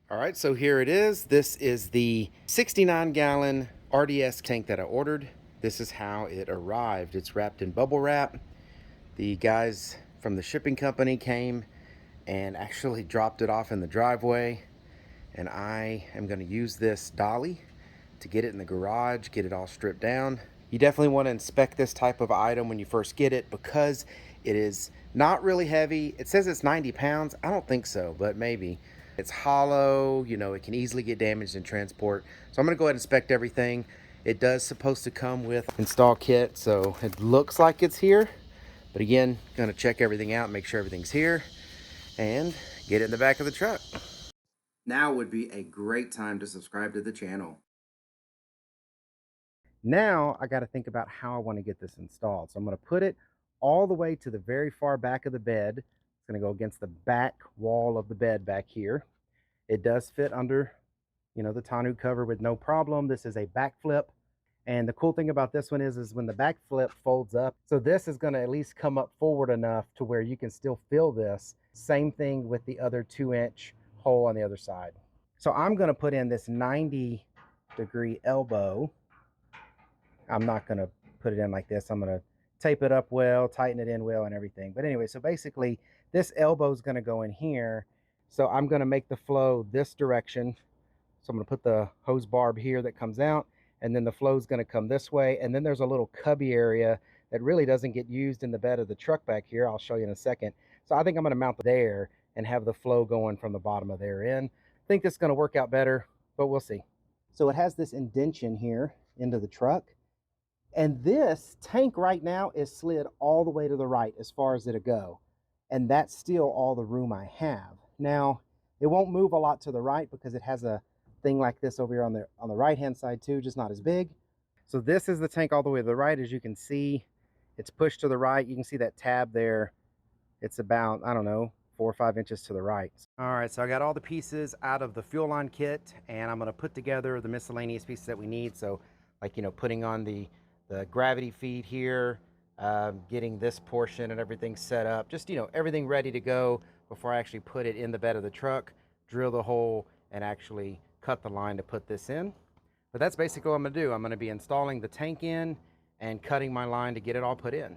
All right, so here it is. This is the 69-gallon RDS tank that I ordered. This is how it arrived. It's wrapped in bubble wrap. The guys from the shipping company came and actually dropped it off in the driveway. And I am going to use this dolly to get it in the garage, get it all stripped down. You definitely want to inspect this type of item when you first get it because it is not really heavy. It says it's 90 pounds. I don't think so, but maybe. It's hollow, you know, it can easily get damaged in transport. So I'm going to go ahead and inspect everything. It does supposed to come with install kit, so it looks like it's here. But again, going to check everything out, make sure everything's here, and get it in the back of the truck. Now would be a great time to subscribe to the channel. Now I got to think about how I want to get this installed. So I'm going to put it all the way to the very far back of the bed. It's going to go against the back wall of the bed back here. It does fit under, you know, the tonneau cover with no problem. This is a back flip. And the cool thing about this one is when the back flip folds up, so this is going to at least come up forward enough to where you can still fill this. Same thing with the other 2-inch hole on the other side. So I'm going to put in this 90-degree elbow. I'm not going to put it in like this. I'm going to tape it up well, tighten it in well and everything. But anyway, so basically this elbow is going to go in here. So I'm going to make the flow this direction. So I'm going to put the hose barb here that comes out, and then the flow is going to come this way. And then there's a little cubby area that really doesn't get used in the bed of the truck back here. I'll show you in a second. So I think I'm going to mount there and have the flow going from the bottom of there in. I think this is going to work out better, but we'll see. So it has this indention here into the truck. And this tank right now is slid all the way to the right as far as it'll go. And that's still all the room I have. Now, it won't move a lot to the right because it has a thing like this over here on the right-hand side too, just not as big. So this is the tank all the way to the right. As you can see, it's pushed to the right. You can see that tab there. It's about, I don't know, 4 or 5 inches to the right. All right, so I got all the pieces out of the fuel line kit, and I'm going to put together the miscellaneous pieces that we need. So, like, you know, putting on the gravity feed here, getting this portion and everything set up, just, you know, everything ready to go before I actually put it in the bed of the truck, drill the hole, and actually cut the line to put this in. But that's basically what I'm going to do. I'm going to be installing the tank in and cutting my line to get it all put in.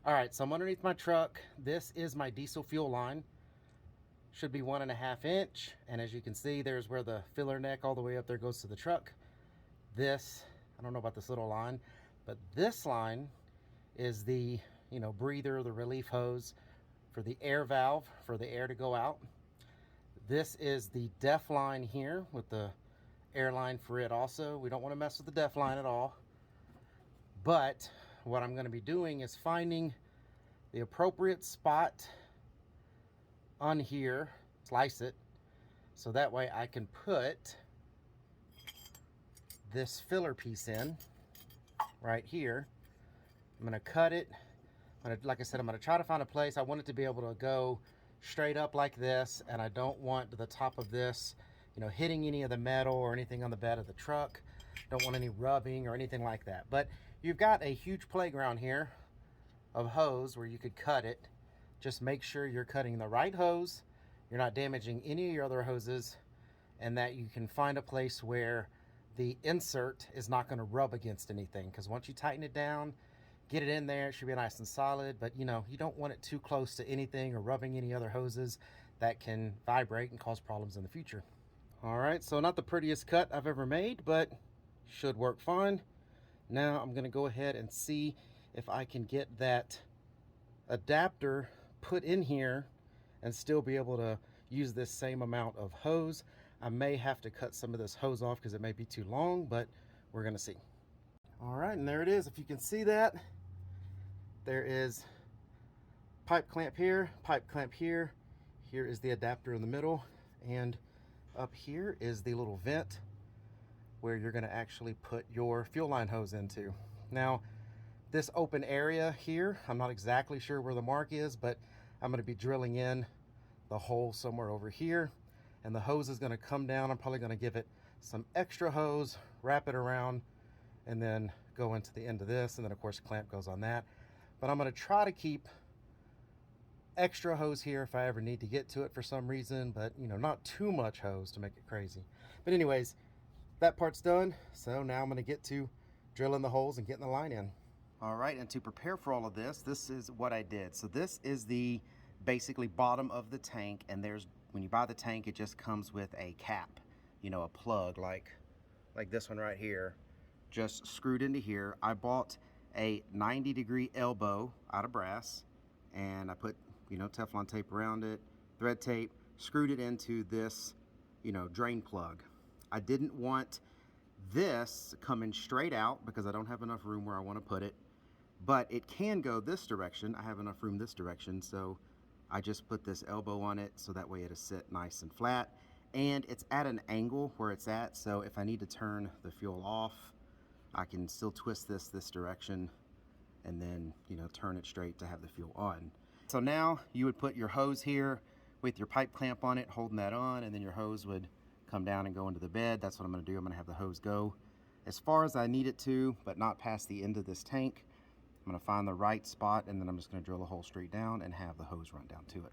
All right, so I'm underneath my truck. This is my diesel fuel line. Should be 1.5 inch, and as you can see, there's where the filler neck all the way up there goes to the truck. This, I don't know about this little line, but this line is the, you know, breather, the relief hose for the air valve, for the air to go out. This is the def line here with the air line for it also. We don't want to mess with the def line at all. But what I'm going to be doing is finding the appropriate spot on here, slice it, so that way I can put this filler piece in right here. I'm going to cut it. Like I said, I'm going to try to find a place. I want it to be able to go straight up like this, and I don't want the top of this, you know, hitting any of the metal or anything on the bed of the truck. Don't want any rubbing or anything like that. But you've got a huge playground here of hose where you could cut it. Just make sure you're cutting the right hose, you're not damaging any of your other hoses, and that you can find a place where the insert is not going to rub against anything, because once you tighten it down, get it in there, it should be nice and solid. But you know, you don't want it too close to anything or rubbing any other hoses that can vibrate and cause problems in the future. All right, so not the prettiest cut I've ever made, but should work fine. Now I'm going to go ahead and see if I can get that adapter put in here and still be able to use this same amount of hose. I may have to cut some of this hose off because it may be too long, but we're going to see. All right, and there it is. If you can see that, there is pipe clamp here, pipe clamp here. Here is the adapter in the middle, and up here is the little vent where you're going to actually put your fuel line hose into. Now, this open area here, I'm not exactly sure where the mark is, but I'm going to be drilling in the hole somewhere over here, and the hose is going to come down. I'm probably going to give it some extra hose, wrap it around, and then go into the end of this, and then of course clamp goes on that. But I'm going to try to keep extra hose here if I ever need to get to it for some reason, but you know, not too much hose to make it crazy. But anyways, that part's done. So now I'm going to get to drilling the holes and getting the line in. All right, and to prepare for all of this, this is what I did. So this is the basically bottom of the tank, and there's, when you buy the tank, it just comes with a cap, you know, a plug like this one right here, just screwed into here. I bought a 90-degree elbow out of brass, and I put, you know, Teflon tape around it, thread tape, screwed it into this, you know, drain plug. I didn't want this coming straight out because I don't have enough room where I want to put it, but it can go this direction. I have enough room this direction, so I just put this elbow on it so that way it'll sit nice and flat, and it's at an angle where it's at, so if I need to turn the fuel off, I can still twist this direction and then, you know, turn it straight to have the fuel on. So now you would put your hose here with your pipe clamp on it, holding that on, and then your hose would come down and go into the bed. That's what I'm going to do. I'm going to have the hose go as far as I need it to, but not past the end of this tank. I'm going to find the right spot, and then I'm just going to drill a hole straight down and have the hose run down to it.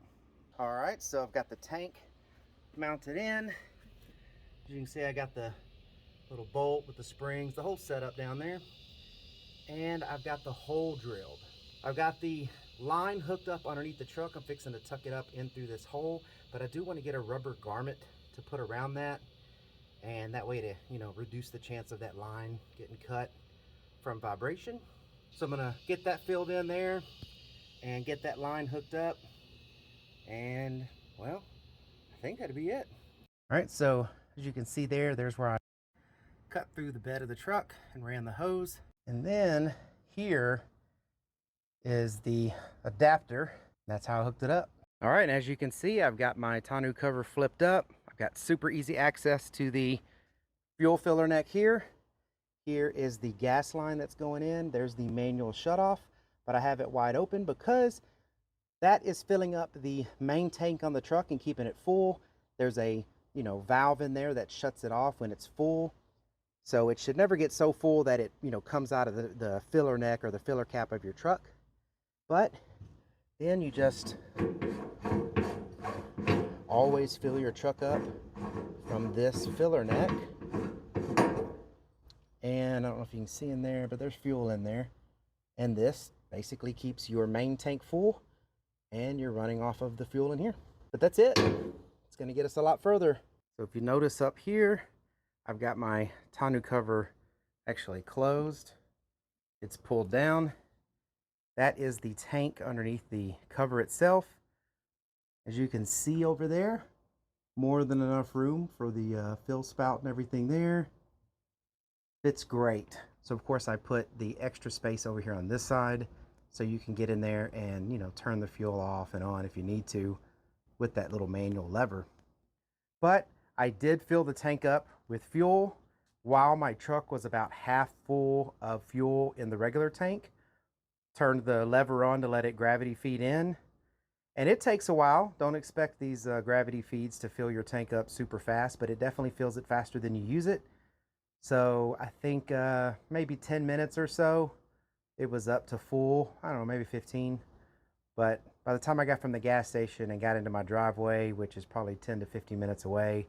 All right, so I've got the tank mounted in. As you can see, I got the little bolt with the springs, the whole setup down there, and I've got the hole drilled. I've got the line hooked up underneath the truck. I'm fixing to tuck it up in through this hole, but I do want to get a rubber garment to put around that, and that way to, you know, reduce the chance of that line getting cut from vibration. So I'm gonna get that filled in there and get that line hooked up, and well, I think that'll be it. All right, so as you can see there, there's where I cut through the bed of the truck and ran the hose, and then here is the adapter. That's how I hooked it up. All right, and as you can see, I've got my tonneau cover flipped up. I've got super easy access to the fuel filler neck here. Here is the gas line that's going in. There's the manual shutoff, but I have it wide open because that is filling up the main tank on the truck and keeping it full. There's a, you know, valve in there that shuts it off when it's full. So it should never get so full that it, you know, comes out of the filler neck or the filler cap of your truck. But then you just always fill your truck up from this filler neck. And I don't know if you can see in there, but there's fuel in there. And this basically keeps your main tank full, and you're running off of the fuel in here. But that's it. It's going to get us a lot further. So if you notice up here, I've got my tonneau cover actually closed. It's pulled down. That is the tank underneath the cover itself. As you can see over there, more than enough room for the fill spout and everything there. Fits great. So of course I put the extra space over here on this side so you can get in there and, you know, turn the fuel off and on if you need to with that little manual lever. But I did fill the tank up with fuel while my truck was about half full of fuel in the regular tank. Turned the lever on to let it gravity feed in, and it takes a while. Don't expect these gravity feeds to fill your tank up super fast, but it definitely fills it faster than you use it. So I think maybe 10 minutes or so, it was up to full. I don't know, maybe 15. But by the time I got from the gas station and got into my driveway, which is probably 10 to 15 minutes away,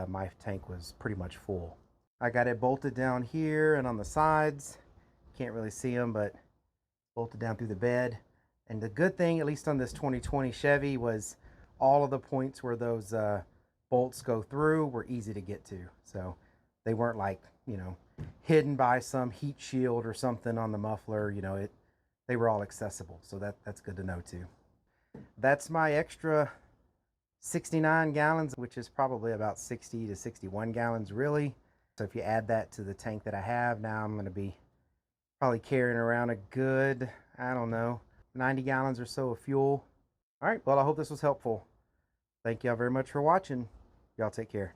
my tank was pretty much full. I got it bolted down here and on the sides. Can't really see them, but bolted down through the bed. And the good thing, at least on this 2020 Chevy, was all of the points where those bolts go through were easy to get to. So they weren't like, you know, hidden by some heat shield or something on the muffler. You know, they were all accessible. So that's good to know too. That's my extra 69 gallons, which is probably about 60 to 61 gallons really. So if you add that to the tank that I have, now I'm going to be probably carrying around a good, I don't know, 90 gallons or so of fuel. All right, well, I hope this was helpful. Thank y'all very much for watching. Y'all take care.